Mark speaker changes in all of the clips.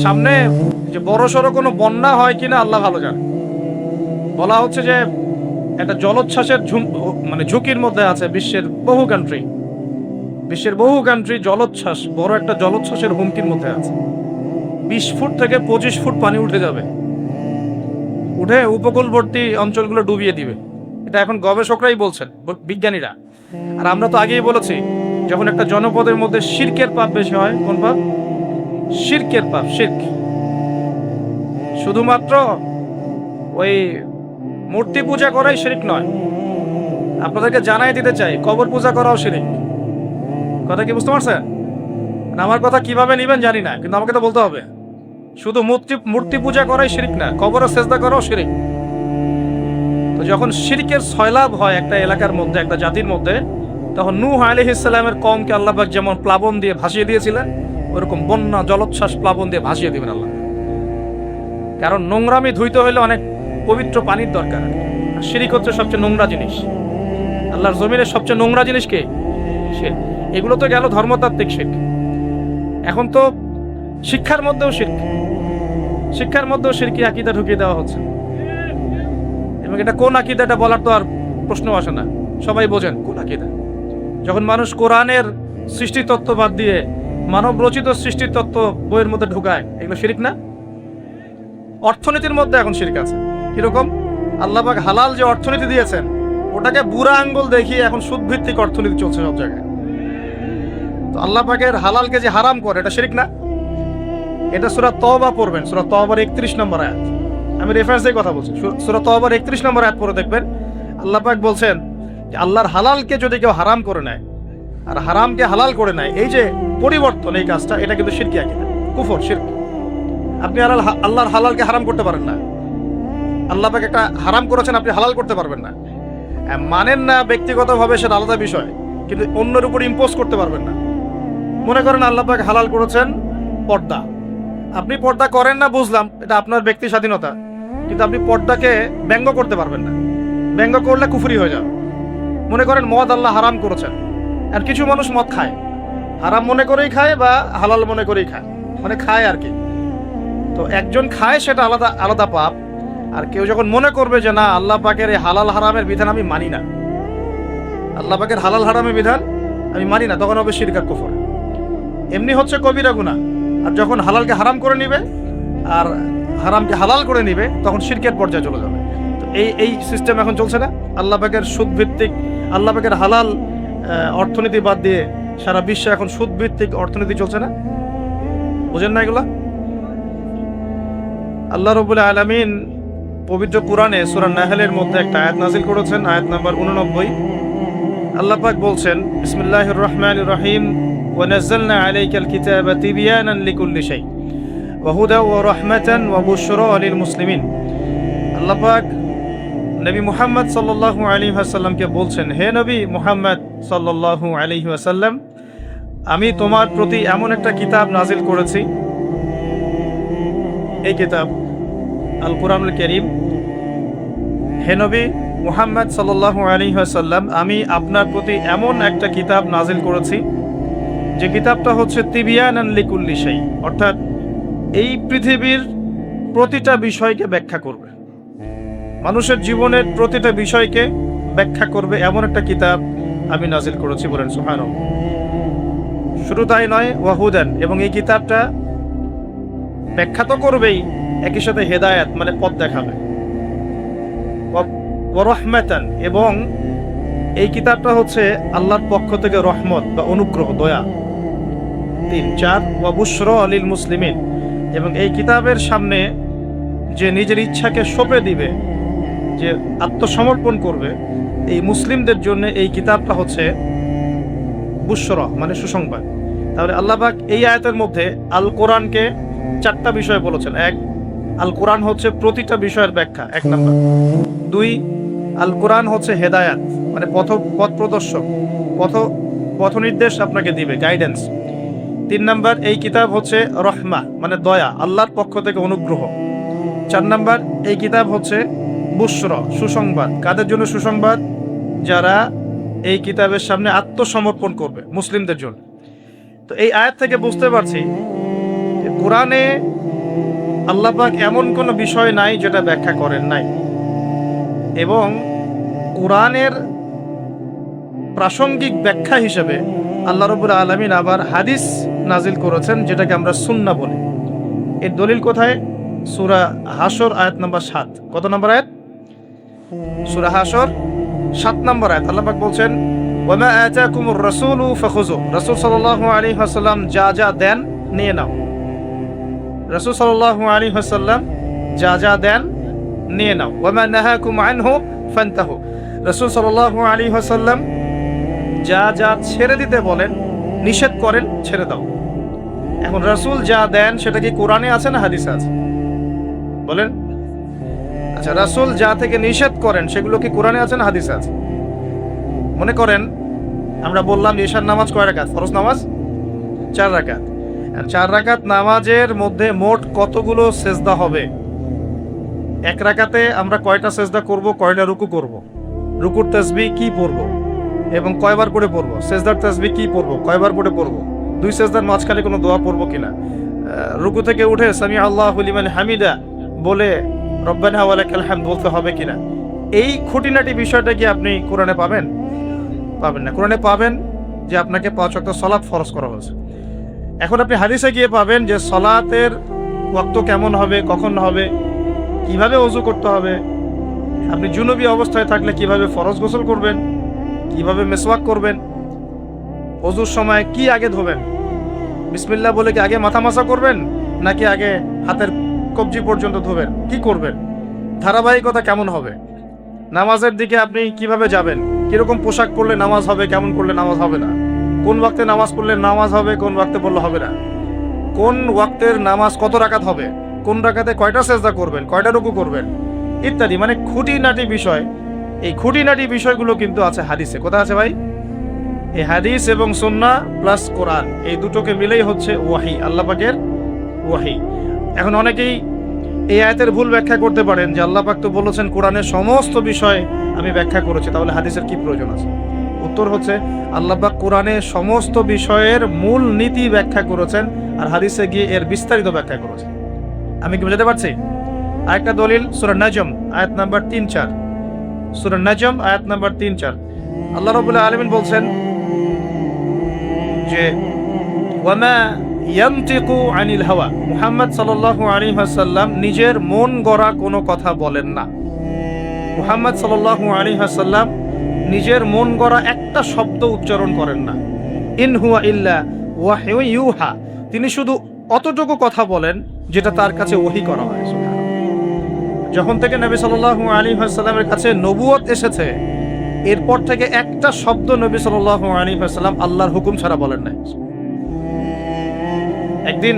Speaker 1: সামনে যে বড় সড়ো কোনো বন্যা হয় কিনা আল্লাহ ভালো জানে। বলা হচ্ছে যে একটা জলোচ্ছ্বাসের মানে ঝুঁকির মধ্যে আছে বিশ্বের বহু কান্ট্রি জলোচ্ছ্বাস, বড় একটা জলোচ্ছ্বাসের হুমকির মধ্যে আছে। 20 ফুট থেকে 25 ফুট পানি উঠে যাবে, উঠে উপকূলবর্তী অঞ্চলগুলো ডুবিয়ে দিবে। এটা এখন গবেষকরাই বলছেন, বিজ্ঞানীরা। আর আমরা তো আগেই বলেছি, যখন একটা জনপদের মধ্যে শিরকের পাপ বেশি হয়, কোন পাপ? শিরকের পাপ। শিরক শুধুমাত্র ওই মূর্তি পূজা করাই শিরক নয়, আপনাদেরকে জানাই দিতে চাই, কবর পূজা করাও শিরক। কথা কি বুঝতে পারছেন? আমার কথা কিভাবে নিবেন জানি না, কিন্তু আমাকে তো বলতে হবে। শুধু মূর্তি পূজা করাই শিরক না, কবরে সেজদা করাও শিরক। তো যখন শিরকের সয়লাভ হয় একটা এলাকার মধ্যে, একটা জাতির মধ্যে, তখন নূহ আলাইহিস সালামের কওমকে আল্লাহ পাক যেমন প্লাবন দিয়ে ভাসিয়ে দিয়েছিলেন, ওরকম বন্যা জলোচ্ছ্বাস প্লাবন দিয়ে ভাসিয়ে দিবেন আল্লাহ। কারণ নোংরামি ধুইতে হলে অনেক পবিত্র পানির দরকার। আর শিরক হচ্ছে সবচেয়ে নোংরা জিনিস। আল্লাহর জমিনের সবচেয়ে নোংরা জিনিস কে? শিরক। এগুলো তো গেল ধর্মতাত্ত্বিক শিরক। এখন তো শিক্ষার মধ্যেও শিরক, শিক্ষার মধ্যেও শিরকি আকীদা ঢুকিয়ে দেওয়া হচ্ছে। এবং এটা কোন আকীদা, এটা বলার তো আর প্রশ্ন আসে না, সবাই বোঝেন কোন আকীদা। যখন মানুষ কোরআনের সৃষ্টি তত্ত্ব বাদ দিয়ে মানব রচিত সৃষ্টি তত্ত্ব বইয়ের মধ্যে ঢুকায়, এগুলো শিরক না? অর্থনীতির মধ্যে এখন শিরক আছে। কিরকম? আল্লাহ পাক হালাল যে অর্থনীতি দিয়েছেন, ওটাকে বুড়া আঙ্গুল দেখিয়ে এখন সুদ ভিত্তিক অর্থনীতি চলছে সব জায়গায়। তো আল্লাহ পাকের হালালকে যে হারাম করে, এটা শিরক না? এটা সূরা তওবা পড়বেন, সূরা তওবার 31 নম্বর আয়াত। আমি রেফারেন্স দিয়ে কথা বলছি। সূরা তওবার 31 নম্বর আয়াত পড়ে দেখবেন, আল্লাহ পাক বলছেন যে আল্লাহর হালালকে যদি কেউ হারাম করে নেয় আর হারামকে হালাল করে নেয়, এই যে পরিবর্তন, এই কাজটা, এটা কিন্তু শিরকি আকীদা, কুফর, শিরক। আপনি আল্লাহর হালালকে হারাম করতে পারেন না। আল্লাহ পাক একটা হারাম করেছেন, আপনি হালাল করতে পারবেন না। মানেন না ব্যক্তিগতভাবে, সেটা আলাদা বিষয়, কিন্তু অন্যের উপর ইম্পোজ করতে পারবেন না। মনে করেন আল্লাহ পাক হালাল করেছেন পর্দা, আপনি পর্দা করেন না, বুঝলাম, এটা আপনার ব্যক্তি স্বাধীনতা, কিন্তু আপনি পর্দাকে ব্যঙ্গ করতে পারবেন না। ব্যঙ্গ করলে কুফরি হয়ে যাবে। মনে করেন মদ আল্লাহ হারাম করেছেন, আর কিছু মানুষ মদ খায়, হারাম মনে করেই খায় বা হালাল মনে করেই খায়, মানে খায় আর কি। তো একজন খায়, সেটা আলাদা আলাদা পাপ। আর কেউ যখন মনে করবে যে না, আল্লাহ পাকের এই হালাল হারামের বিধান আমি মানি না, আল্লাহ পাকের হালাল হারামের বিধান আমি মানি না, তখন হবে শিরক আর কুফর। এমনি হচ্ছে কবিরা গুনাহ। আর যখন হালালকে হারাম করে নিবে আর হারামকে হালাল করে নিবে, তখন শিরকের পর্যায়ে চলে যাবে। তো এই সিস্টেম এখন চলছে না? আল্লাহ পাকের সুদ ভিত্তিক, আল্লাহ পাকের হালাল অর্থনীতি বাদ দিয়ে সারা বিশ্বে এখন সুদ ভিত্তিক অর্থনীতি চলছে না? বুঝেন না এগুলা? আল্লাহ রাব্বুল আলামিন পবিত্র কোরআনে সূরা নাহলের মধ্যে একটা আয়াত নাযিল করেছেন, আয়াত নাম্বার 89। আল্লাহ পাক বলছেন, বিসমিল্লাহির রহমানির রহিম, ওয়া নাযালনা আলাইকাল কিতাবা তিবয়ানান লিকুল্লি শাই ওয়া হুদা ওয়া রাহমাতান ওয়া বুশরা লিল মুসলিমিন। আল্লাহ পাক নবী মুহাম্মদ সাল্লাল্লাহু আলাইহি ওয়াসাল্লামকে বলছেন, হে নবী মুহাম্মদ সাল্লাল্লাহু আলাইহি ওয়াসাল্লাম, আমি তোমার প্রতি এমন একটা কিতাব নাজিল করেছি, এই কিতাব আল কুরআনুল কারীম। হে নবী মুহাম্মদ সাল্লাল্লাহু আলাইহি ওয়াসাল্লাম, আমি আপনার প্রতি এমন একটা কিতাব নাজিল করেছি, যে কিতাবটা হচ্ছে তিবিয়ানান লিকুল্লি শাই, অর্থাৎ এই পৃথিবীর প্রতিটা বিষয়কে ব্যাখ্যা করবে, মানুষের জীবনের প্রতিটা বিষয়কে ব্যাখ্যা করবে, এমন একটা কিতাব আমি নাজিল করেছি। বলেন সুবহানাল্লাহ। শুধু তাই নয়, ওয়াহুদান, এবং এই কিতাবটা ব্যাখ্যা তো করবেই, একই সাথে হেদায়াত মানে পথ দেখাবে, ওয়া রাহমাতান, এবং এই কিতাবটা হচ্ছে আল্লাহর পক্ষ থেকে রহমত বা অনুগ্রহ, দয়া। 3, 4, ওয়া বুশরা লিল মুসলিমিন, এবং এই কিতাবের সামনে যে নিজের ইচ্ছাকে সঁপে দিবে, যে আত্মসমর্পণ করবে, এই মুসলিমদের জন্য এই কিতাবটা হচ্ছে বুশরা মানে সুসংবাদ। তাহলে আল্লাহ পাক এই আয়াতের মধ্যে আল কোরআনকে 4টা বিষয় বলেছেন। 1, আল কোরআন হচ্ছে প্রতিটা বিষয়ের ব্যাখ্যা, 1 নাম্বার। 2, আল কোরআন হচ্ছে হেদায়াত মানে পথ প্রদর্শক, পথ নির্দেশ আপনাকে দিবে, গাইডেন্স। 3 নাম্বার, এই কিতাব হচ্ছে রহমা মানে দয়া, আল্লাহর পক্ষ থেকে অনুগ্রহ। 4 নাম্বার, এই কিতাব হচ্ছে বুশরা সুসংবাদ। কাদের জন্য সুসংবাদ? যারা এই কিতাবের সামনে আত্মসমর্পণ করবে, মুসলিমদের জন্য। তো এই আয়াত থেকে বুঝতে পারছি যে কোরআনে আল্লাহ পাক এমন কোনো বিষয় নাই যেটা ব্যাখ্যা করেন নাই। এবং কোরআনের প্রাসঙ্গিক ব্যাখ্যা হিসেবে আল্লাহ রাব্বুল আলামিন আবার হাদিস নাজিল করেছেন, যেটাকে আমরা সুন্নাহ বলি। এর দলিল কোথায়? সূরা হাশর আয়াত নাম্বার 7। কত নম্বর আয়াত? সূরা হাশর 7 নম্বর আয়াত। আল্লাহ পাক বলছেন, ওয়ামা আতাকুমুর রাসূলু ফাখুযু। রাসূল সাল্লাল্লাহু আলাইহি ওয়াসাল্লাম যা যা দেন নিয়ে নাও। রাসূল সাল্লাল্লাহু আলাইহি ওয়াসাল্লাম যা যা দেন নিয়ে নাও। ওয়ামা নাহাকুম আনহু ফান্তাহু। রাসূল সাল্লাল্লাহু আলাইহি ওয়াসাল্লাম যা যা ছেড়ে দিতে বলেন, নিষেধ করেন, ছেড়ে দাও। এখন রাসূল যা দেন সেটা কি কোরআনে আছে না হাদিসে আছে? বলেন। আচ্ছা, রাসূল যা থেকে নিষেধ করেন সেগুলো কি কোরআনে আছে না হাদিসে আছে? মনে করেন আমরা বললাম ঈশার নামাজ কয় রাকাত? ফরজ নামাজ 4 রাকাত। আর 4 রাকাত নামাজের মধ্যে মোট কতগুলো সেজদা হবে? এক রাকাতে আমরা কয়টা সেজদা করব, কয়টা রুকু করব, রুকুর তাসবিহ কি পড়ব এবং কয়বার করে পড়ব, সেজদার তাসবিহ কি পড়ব, কয়বার করে পড়ব, 2 সেজদার মাঝখানে কোনো দোয়া পড়ব কিনা, রুকু থেকে উঠে সামি আল্লাহু লিমান হামিদা বলে রব্বানা ওয়া লাকাল হামদ বলতে হবে কিনা, এই খুঁটিনাটি বিষয়টা কি আপনি কোরআনে পাবেন? পাবেন না। কোরআনে পাবেন যে আপনাকে 5 ওয়াক্ত সালাত ফরজ করা হয়েছে। এখন আপনি হাদিসে গিয়ে পাবেন যে সালাতের ওয়াক্ত কেমন হবে, কখন হবে, কিভাবে ওযু করতে হবে, আপনি জুনুবি অবস্থায় থাকলে কিভাবে ফরজ গোসল করবেন, কিভাবে মিসওয়াক করবেন, ওযুর সময় কি আগে ধোবেন, বিসমিল্লাহ বলে কি আগে মাথা মাসা করবেন নাকি আগে হাতের কবজি পর্যন্ত ধোবেন, কি করবেন, ধারাবাহিকতা কেমন হবে, নামাজের দিকে আপনি কিভাবে যাবেন, কিরকম পোশাক পরলে নামাজ হবে, কেমন করলে নামাজ হবে না, কোন ওয়াক্তে নামাজ পড়লে নামাজ হবে, কোন ওয়াক্তে পড়লে হবে না, কোন ওয়াক্তের নামাজ কত রাকাত হবে, কোন রাকাতে কয়টা সেজদা করবেন, কয়টা রুকু করবেন ইত্যাদি, মানে খুঁটিনাটি বিষয়। এই খুঁটিনাটি বিষয়গুলো কিন্তু আছে হাদিসে। কোথায় আছে ভাই? এই হাদিস এবং সুন্নাহ প্লাস কোরআন, এই দুটোকে মিলেই হচ্ছে ওয়াহি, আল্লাহ পাকের ওয়াহি। এখন অনেকেই এই আয়াতের ভুল ব্যাখ্যা করতে পারেন যে আল্লাহ পাক তো বলেছেন কোরআনের সমস্ত বিষয় আমি ব্যাখ্যা করেছি, তাহলে হাদিসের কি প্রয়োজন আছে? উত্তর হচ্ছে আল্লাহ পাক কোরআনে সমস্ত বিষয়ের মূল নীতি ব্যাখ্যা করেছেন আর হাদিসে গিয়ে এর বিস্তারিত ব্যাখ্যা করেছেন। আমি কি বুঝাতে পারছি? আরেকটা দলিল সূরা নাজম আয়াত নাম্বার 3-4। সূরা নাজম আয়াত নাম্বার 3-4 আল্লাহ রাব্বুল আলামিন বলছেন যে ওয়ামা ইয়ানতিকু আনিল হাওয়া। মুহাম্মদ সাল্লাল্লাহু আলাইহি ওয়াসাল্লাম নিজের মন গড়া কোনো কথা বলেন না। মুহাম্মদ সাল্লাল্লাহু আলাইহি ওয়াসাল্লাম নিজের মন গড়া একটা শব্দ উচ্চারণ করেন না। ইন হুয়া ইল্লা ওয়াহয়ু ইউহা। তিনি শুধু অতটুকু কথা বলেন যেটা তার কাছে ওহী করা হয়। যখন থেকে নবী সাল্লাল্লাহু আলাইহি ওয়াসাল্লামের কাছে নবুয়ত এসেছে, এরপর থেকে একটা শব্দ নবী সাল্লাল্লাহু আলাইহি ওয়াসাল্লাম আল্লাহর হুকুম ছাড়া বলেন নাই। একদিন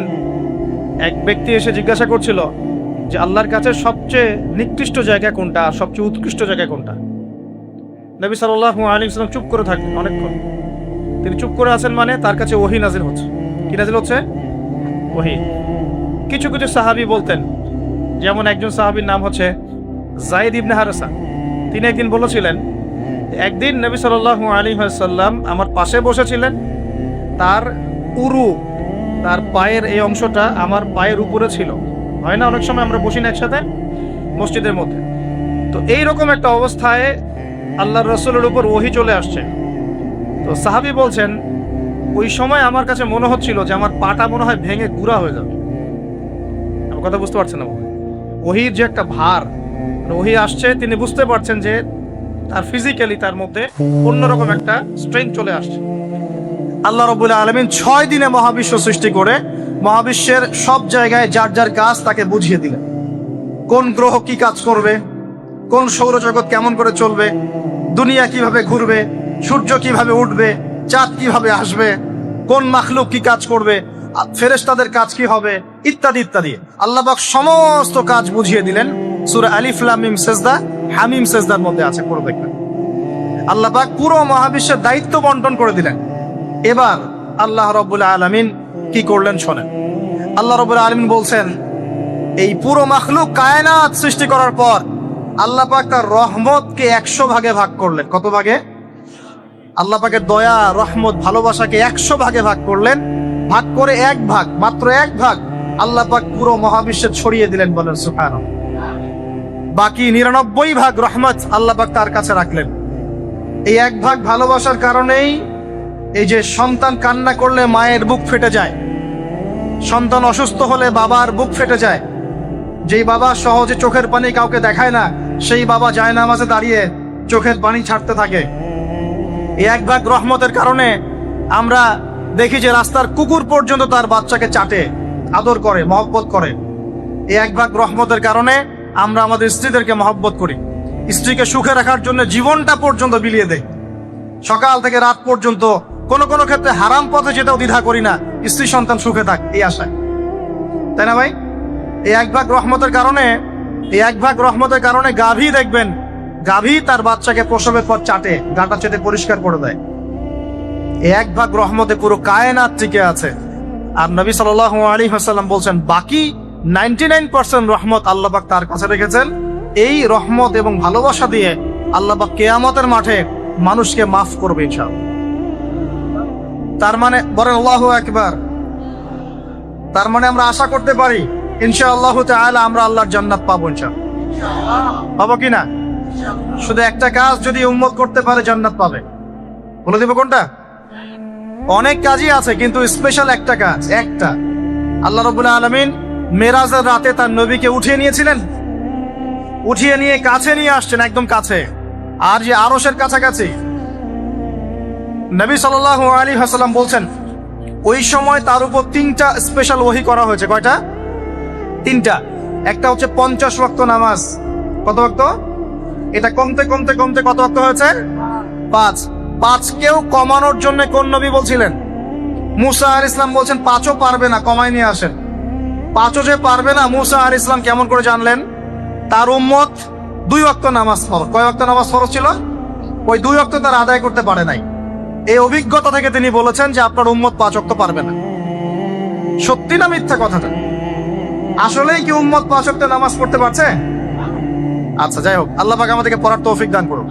Speaker 1: এক ব্যক্তি এসে জিজ্ঞাসা করছিল যে আল্লাহর কাছে সবচেয়ে নিকৃষ্ট জায়গা কোনটা, সবচেয়ে উৎকৃষ্ট জায়গা কোনটা? নবী সাল্লাল্লাহু আলাইহি ওয়াসাল্লাম চুপ করে থাকলেন অনেকক্ষণ। তিনি চুপ করে আছেন মানে তার কাছে ওহী নাজিল হচ্ছে। কি নাজিল হচ্ছে? ওহী। কিছু কিছু সাহাবী বলতেন, যেমন একজন সাহাবীর নাম হচ্ছে যায়েদ ইবনে হারেসা। তিনি একদিন বলেছিলেন, একদিন নবী সাল্লাল্লাহু আলাইহি ওয়াসাল্লাম আমার পাশে বসেছিলেন, তার উরু, তার পায়ের এই অংশটা আমার পায়ের উপরে ছিল। হয় না অনেক সময় আমরা বসি না একসাথে মসজিদের মধ্যে, তো এইরকম একটা অবস্থায় আল্লাহর রাসূলের উপর ওহী চলে আসছে। তো সাহাবী বলছেন, ওই সময় আমার কাছে মনে হচ্ছিল যে আমার পাটা মনে হয় ভেঙে গুঁড়া হয়ে যাবে। আমার কথা বুঝতে পারছেন না? ওহীর যে একটা ভার, ওহী আসছে, তিনি বুঝতে পারছেন যে তার ফিজিক্যালি তার মধ্যে অন্যরকম একটা স্ট্রেংথ চলে আসছে। আল্লাহ রাব্বুল আলামিন 6 দিনে মহাবিশ্ব সৃষ্টি করে মহাবিশ্বের সব জায়গায় যার যার কাজ তাকে বুঝিয়ে দিলেন। কোন গ্রহ কি কাজ করবে, কোন সৌরজগৎ কেমন করে চলবে, দুনিয়া কিভাবে ঘুরবে, সূর্য কিভাবে উঠবে, চাঁদ কিভাবে আসবে, কোন মাখলুক কি কাজ করবে, ফেরেশতাদের কাজ কি হবে, ইত্যাদি ইত্যাদি। আল্লাহ পাক সমস্ত কাজ বুঝিয়ে দিলেন। সূরা আলিফ লাম মিম সেজদা, হামিম সেজদার মধ্যে আছে, পড়ে দেখবেন। আল্লাহ পাক পুরো মহাবিশ্বের দায়িত্ব বন্টন করে দিলেন। এবার আল্লাহ রাব্বুল আলামিন কি করলেন শোনেন। আল্লাহ রাব্বুল আলামিন বলছেন, এই পুরো মাখলুক কায়নাত সৃষ্টি করার পর আল্লাহ পাক তার রহমতকে 100 ভাগে ভাগ করলেন। কত ভাগে? আল্লাহ পাকের দয়া, রহমত, ভালোবাসাকে 100 ভাগে ভাগ করলেন। ভাগ করে এক ভাগ, মাত্র এক ভাগ আল্লাহ পাক পুরো মহাবিশ্বে ছড়িয়ে দিলেন, বলেন সুবহানাল্লাহ। বাকি 99 ভাগ রহমত আল্লাহ পাক তার কাছে রাখলেন। এই 1 ভাগ ভালোবাসার কারণেই এই যে সন্তান কান্না করলে মায়ের বুক ফেটে যায়, সন্তান অসুস্থ হলে বাবার বুক ফেটে যায়, যেই বাবা সহজে চোখের পানি কাউকে দেখায় না, সেই বাবা জায়নামাজে দাঁড়িয়ে চোখের পানি ছাড়তে থাকে। এই 1 ভাগ রহমতের কারণে আমরা দেখি যে রাস্তার কুকুর পর্যন্ত তার বাচ্চাকে চাটে, আদর করে, মহব্বত করে। এই 1 ভাগ রহমতের কারণে আমরা আমাদের স্ত্রীদেরকে মহব্বত করি, স্ত্রীকে সুখে রাখার জন্য জীবনটা পর্যন্ত বিলিয়ে দেয়। সকাল থেকে রাত পর্যন্ত কোনো কোনো ক্ষেত্রে হারাম পথে যেতেও দ্বিধা করি না, স্ত্রী সন্তান সুখে থাক এই আশায়, তাই না ভাই? এই 1 ভাগ রহমতের কারণে, এই 1 ভাগ রহমতের কারণে গাভী দেখবেন, গাভী তার বাচ্চাকে প্রসবের পর চাটে, গাটা চেটে পরিষ্কার করে দেয়। এই 1 ভাগ রহমতে পুরো কায়নাত টিকে আছে। আর নবী সাল্লাল্লাহু আলাইহি ওয়াসাল্লাম বলছেন বাকি 99% রহমত আল্লাহ পাক তার কাছে রেখেছেন। এই রহমত এবং ভালোবাসা দিয়ে আল্লাহ পাক কিয়ামতের মাঠে মানুষকে মাফ করবে ইনশাআল্লাহ। তার মানে বলেন আল্লাহু আকবার। তার মানে আমরা আশা করতে পারি ইনশাআল্লাহু তাআলা আমরা আল্লাহর জান্নাত পাবো ইনশাআল্লাহ। পাবো কিনা? শুধু একটা কাজ যদি উম্মত করতে পারে জান্নাত পাবে। বলে দিব কোনটা? অনেক কাজই আছে কিন্তু স্পেশাল একটা কাজ, একটা। আল্লাহ রাব্বুল আলামিন মেরাজের রাতে তার নবীকে উঠিয়ে নিয়েছিলেন, উঠিয়ে নিয়ে কাছে নিয়ে আসছেন, একদম কাছে, আর যে আরশের কাছাকাছি। নবী সাল্লাল্লাহু আলাইহি ওয়াসাল্লাম বলছেন ওই সময় তার উপর 3টা স্পেশাল ওহী করা হয়েছে। কয়টা? 3টা। একটা হচ্ছে 50 ওয়াক্ত নামাজ। কত ওয়াক্ত? এটা কমতে কমতে কমতে কত ওয়াক্ত হয়েছে? 5। 5কেও কমানোর জন্য কোন নবী বলছিলেন? মুসা আলাইহিস সালাম বলছেন 5ও পারবে না, কমাই নিয়ে আসেন। 5ও যে পারবে না, মুসা আলাইহিস সালাম কেমন করে জানলেন? তার উম্মত 2 ওয়াক্ত নামাজ ফরজ। কয় ওয়াক্ত নামাজ ফরজ ছিল? ওই 2 ওয়াক্ত তার আদায় করতে পারে নাই। এই অভিজ্ঞতা থেকে তিনি বলেছেন যে আপনার উম্মত 5 ওয়াক্ত পারবে না। সত্যি না মিথ্যা কথাটা? আসলেই কি উম্মত 5 ওয়াক্ত নামাজ পড়তে পারছে? আচ্ছা, যাই হোক, আল্লাহ পাক আমাদেরকে পড়ার তৌফিক দান করুন।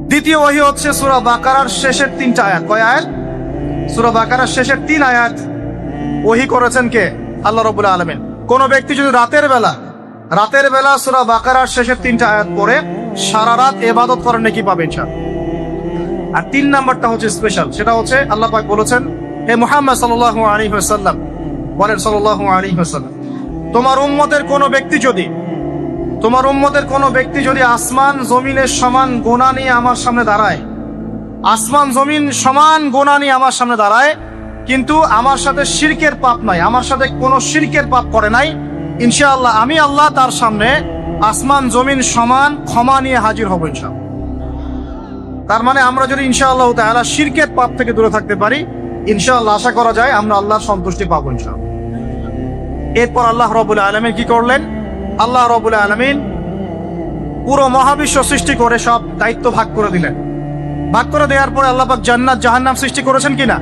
Speaker 1: দ্বিতীয় ওহী হচ্ছে সূরা বাকারার শেষের 3টা আয়াত। কয় আয়াত? সূরা বাকারার শেষের 3 আয়াত ওহী করেছেন কে? আল্লাহ রাব্বুল আলামিন। কোন ব্যক্তি যদি রাতের বেলা সূরা বাকারার শেষের 3টা আয়াত পড়ে সারা রাত ইবাদত করেন নাকি পাবে ইনশাআল্লাহ। আর 3 নাম্বারটা হচ্ছে স্পেশাল, সেটা হচ্ছে আল্লাহ পাক বলেছেন, হে মুহাম্মদ সাল্লাল্লাহু আলাইহি ওয়াসাল্লাম, বলেন সাল্লাল্লাহু আলাইহি ওয়াসাল্লাম, তোমার উম্মতের কোন ব্যক্তি যদি আসমান জমিনের সমান গুনাহ নিয়ে আমার সামনে দাঁড়ায়, আসমান জমিন সমান গুনাহ নিয়ে আমার সামনে দাঁড়ায়, কিন্তু আমার সাথে শিরকের পাপ নাই, আমার সাথে কোনো শিরকের পাপ করে নাই, ইনশাআল্লাহ আমি আল্লাহ তার সামনে আসমান জমিন সমান ক্ষমা নিয়ে হাজির হব ইনশাআল্লাহ। তার মানে আমরা যদি ইনশাআল্লাহ তাআলা শিরকের পাপ থেকে দূরে থাকতে পারি, ইনশাআল্লাহ আশা করা যায় আমরা আল্লাহর সন্তুষ্টি পাবো ইনশাআল্লাহ। এরপর আল্লাহ রাব্বুল আলামিন কি করলেন? আল্লাহ রাব্বুল আলামিন পুরো মহাবিশ্ব সৃষ্টি করে সব দায়িত্ব ভাগ করে দিলেন। ভাগ করে দেওয়ার পরে আল্লাহ পাক জান্নাত জাহান্নাম সৃষ্টি করেছেন কিনা?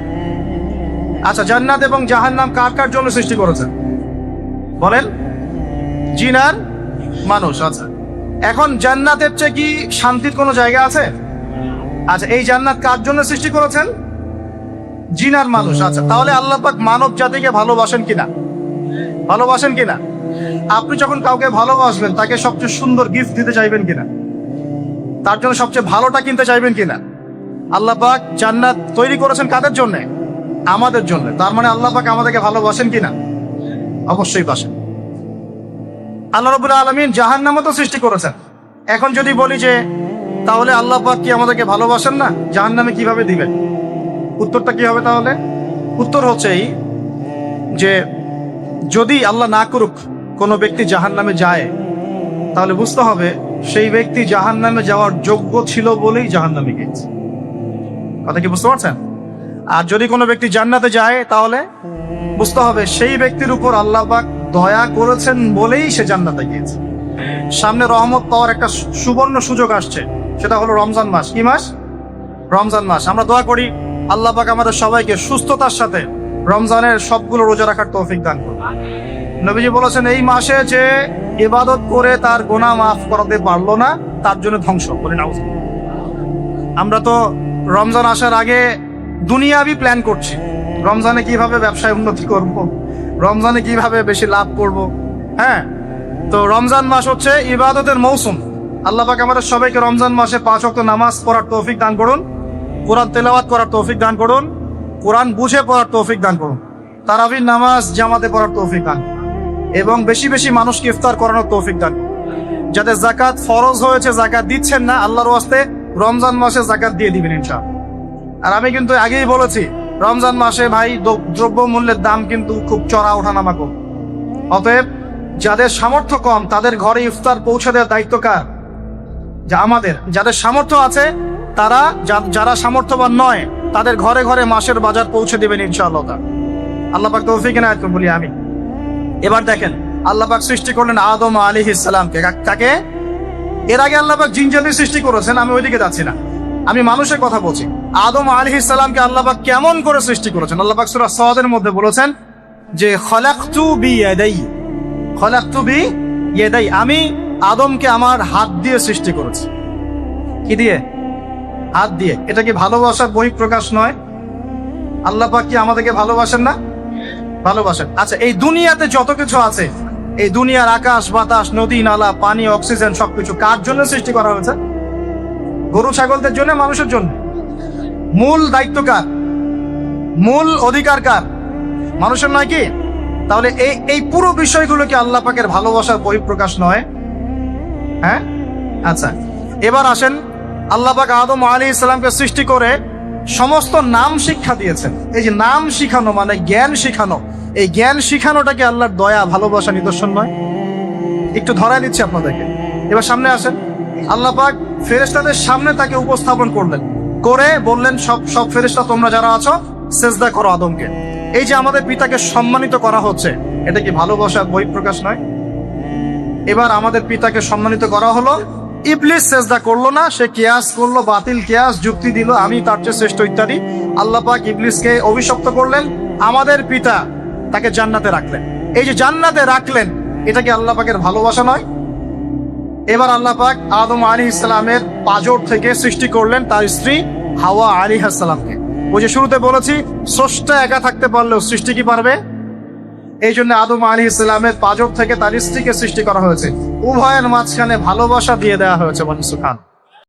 Speaker 1: আচ্ছা, জান্নাত এবং জাহান্নাম কার কার জন্য সৃষ্টি করেছেন বলেন? জিন আর মানুষ। আচ্ছা, এখন জান্নাতের চেয়ে কি শান্তির কোনো জায়গা আছে? আচ্ছা, এই জান্নাত কার জন্য সৃষ্টি করেছেন? জিন আর মানুষ। আচ্ছা, তাহলে আল্লাহ পাক মানব জাতিকে ভালোবাসেন কিনা? ভালোবাসেন কিনা? আপনি যখন কাউকে ভালোবাসবেন তাকে সবচেয়ে সুন্দর গিফট দিতে চাইবেন কিনা? তার জন্য সবচেয়ে ভালোটা কিনতে চাইবেন কিনা? আল্লাহ পাক জান্নাত তৈরি করেছেন কাদের জন্য? আমাদের জন্য। তার মানে আল্লাহ পাক আমাদেরকে ভালোবাসেন কিনা? অবশ্যই বাসেন। আল্লাহ রাব্বুল আলামিন জাহান্নামও তো সৃষ্টি করেছেন। এখন যদি বলি যে তাহলে আল্লাহ পাক কি আমাদেরকে ভালোবাসেন না, জাহান্নামে কিভাবে দিবেন? উত্তরটা কি হবে তাহলে? উত্তর হচ্ছে এই যে যদি আল্লাহ না করুক কোনো ব্যক্তি জাহান্নামে যায়, তাহলে বুঝতে হবে সেই ব্যক্তি জাহান্নামে যাওয়ার যোগ্য ছিল বলেই জাহান্নামে গিয়েছে। কথা কি বুঝতে পারছেন? আর যদি কোনো ব্যক্তি জান্নাতে যায় তাহলে বুঝতে হবে সেই ব্যক্তির উপর আল্লাহ পাক দয়া করেছেন বলেই সে জান্নাতে গিয়েছে। সামনে রহমত পাওয়ার একটা সুবর্ণ সুযোগ আসছে, সেটা হলো রমজান মাস। কি মাস? রমজান মাস। আমরা দোয়া করি আল্লাহ পাক আমাদের সবাইকে সুস্থতার সাথে রমজানের সবগুলো রোজা রাখার তৌফিক দান করুন। নবীজি বলেছেন এই মাসে যে ইবাদত করে তার গুনাহ মাফ করাতে পারলো না, তার জন্য ধ্বংস। বলি নাউজুবিল্লাহ। আমরা তো রমজান আসার আগে দুনিয়াবি প্ল্যান করছি, রমজানে কিভাবে ব্যবসায় উন্নতি করব, রমজানে কিভাবে বেশি লাভ করব। হ্যাঁ, তো রমজান মাস হচ্ছে ইবাদতের মৌসুম। আল্লাহ পাক আমাদের সবাইকে রমজান মাসে 5 ওয়াক্ত নামাজ পড়ার তৌফিক দান করুন, কোরআন তেলাওয়াত করার তৌফিক দান করুন, কোরআন বুঝে পড়ার তৌফিক দান করুন, তারাবির নামাজ জামাতে পড়ার তৌফিক দান, এবং বেশি বেশি মানুষকে ইফতার করানোর তৌফিক দান। যাদের যাকাত ফরজ হয়েছে, যাকাত দিচ্ছেন না, আল্লাহর ওয়াস্তে রমজান মাসে যাকাত দিয়ে দিবেন ইনশাআল্লাহ। আর আমি কিন্তু আগেই বলেছি, রমজান মাসে ভাই দ্রব্য মূল্যের দাম কিন্তু খুব চড়া ওঠানামা কম। অতএব যাদের সামর্থ্য কম তাদের ঘরে ইফতার পৌঁছে দেওয়ার দায়িত্ব কার? যা আমাদের। যাদের সামর্থ্য আছে তারা, যারা সামর্থ্যবান নয় তাদের ঘরে ঘরে মাসের বাজার পৌঁছে দিবেন ইনশাআল্লাহ। আল্লাহ পাক তৌফিক এনায়েত করুন বলি আমি। এবার দেখেন, আল্লাহ পাক সৃষ্টি করলেন আদম আলাইহিস সালামকে। কাকে? এর আগে আল্লাহ পাক জিন জাতি সৃষ্টি করেছেন, আমি ওইদিকে যাচ্ছি না, আমি মানুষের কথা বলছি। আদম আলাইহিস সালামকে আল্লাহ পাক কেমন করে সৃষ্টি করেছেন? আল্লাহ পাক সূরা সাদের মধ্যে বলেছেন যে খলাকতু বিয়াদাই, খলাকতু বিয়াদাই, আমি আদমকে আমার হাত দিয়ে সৃষ্টি করেছি। কি দিয়ে? হাত দিয়ে। এটা কি ভালোবাসার বহিঃপ্রকাশ নয়? আল্লাহ পাক কি আমাদেরকে ভালোবাসেন না? ভালোবাসেন। আচ্ছা, এই দুনিয়াতে যত কিছু আছে, এই দুনিয়ার আকাশ বাতাস নদী নালা পানি অক্সিজেন সবকিছু কার জন্য সৃষ্টি করা হয়েছে? গরু ছাগলদের জন্য, মানুষের জন্য। মূল দায়িত্ব কার? মূল অধিকার কার? মানুষের নয় কি? তাহলে এই পুরো বিষয়গুলো কি আল্লাহ পাকের ভালোবাসার বহিঃপ্রকাশ নয়? হ্যাঁ। আচ্ছা, এবার আসেন, আল্লাহ পাক আদম আলাইহিস সালামকে সৃষ্টি করে সমস্ত নাম শিক্ষা দিয়েছেন। এই যে নাম শিখানো মানে জ্ঞান শিখানো, এই জ্ঞান শিখানোটাকে আল্লাহর দয়া ভালোবাসা নিদর্শন নয়? একটু ধরায় দিচ্ছি আপনাদেরকে। এবার সামনে আসেন, আল্লাহ পাক ফেরেশতাদের সামনে তাকে উপস্থাপন করলেন, করে বললেন সব ফেরেশতা তোমরা যারা আছো সেজদা করো আদমকে। এই যে আমাদের পিতাকে সম্মানিত করা হচ্ছে, এটা কি ভালোবাসার বহিঃপ্রকাশ নয়? এবার আমাদের পিতাকে সম্মানিত করা হলো, ইবলিস সেজদা করলো না, সে কিয়াস করলো, বাতিল কিয়াস, যুক্তি দিল আমি তার চেয়ে শ্রেষ্ঠ ইত্যাদি। আল্লাহ পাক ইবলিসকে অভিশপ্ত করলেন, আমাদের পিতা তাকে জান্নাতে রাখলেন। এই যে জান্নাতে রাখলেন, এটা কি আল্লাহ পাকের ভালোবাসা নয়? এবার আল্লাহ পাক আদম আলাইহিস সালামের পাঁজর থেকে সৃষ্টি করলেন তার স্ত্রী হাওয়া আলাইহিস সালামকে। ওই যে শুরুতে বলেছি, স্রষ্টা একা থাকতে পারলেও সৃষ্টি কি পারবে? এই জন্য আদম আলাইহিস সালামের পাঁজর থেকে তার স্ত্রীকে সৃষ্টি করা হয়েছে। উভয়ের মাঝখানে ভালোবাসা দিয়ে দেওয়া হয়েছে। সুবহান।